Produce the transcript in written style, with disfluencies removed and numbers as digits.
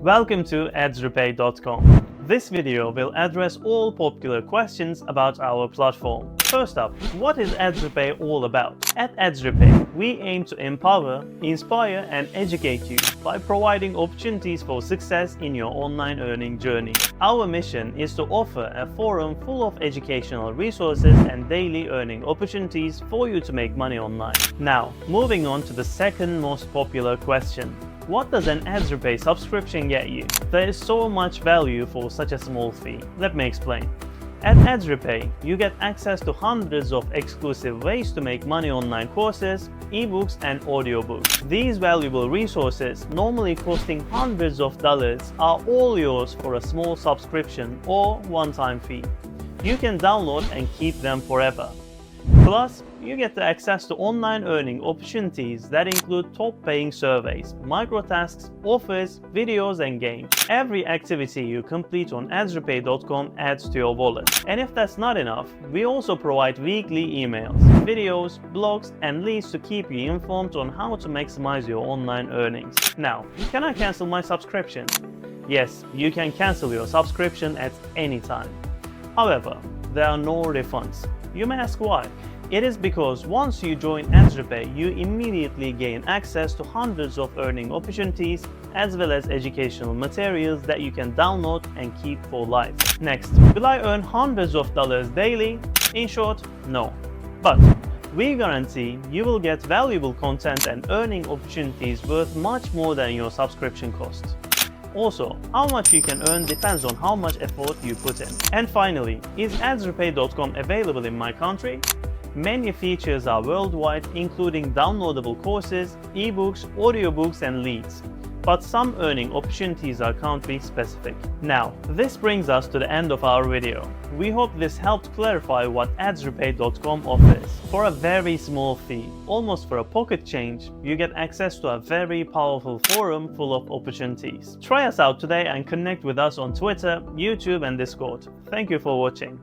Welcome to Adsrepay.com. This video will address all popular questions about our platform. First up, what is Adsrepay all about? At Adsrepay, we aim to empower, inspire and educate you by providing opportunities for success in your online earning journey. Our mission is to offer a forum full of educational resources and daily earning opportunities for you to make money online. Now, moving on to the second most popular question. What does an Adsrepay subscription get you? There is so much value for such a small fee. Let me explain. At Adsrepay, you get access to hundreds of exclusive ways to make money online courses, ebooks and audiobooks. These valuable resources, normally costing hundreds of dollars, are all yours for a small subscription or one-time fee. You can download and keep them forever. Plus, you get the access to online earning opportunities that include top-paying surveys, microtasks, offers, videos and games. Every activity you complete on Adsrepay.com adds to your wallet. And if that's not enough, we also provide weekly emails, videos, blogs and leads to keep you informed on how to maximize your online earnings. Now, can I cancel my subscription? Yes, you can cancel your subscription at any time. However, there are no refunds. You may ask why. It is because once you join Adsrepay, you immediately gain access to hundreds of earning opportunities as well as educational materials that you can download and keep for life. Next, will I earn hundreds of dollars daily? In short, no. But we guarantee you will get valuable content and earning opportunities worth much more than your subscription cost. Also, how much you can earn depends on how much effort you put in. And finally, is Adsrepay.com available in my country? Many features are worldwide, including downloadable courses, ebooks, audiobooks and leads. But some earning opportunities are country specific. Now, this brings us to the end of our video. We hope this helped clarify what Adsrepay.com offers. For a very small fee, almost for a pocket change, you get access to a very powerful forum full of opportunities. Try us out today and connect with us on Twitter, YouTube and Discord. Thank you for watching.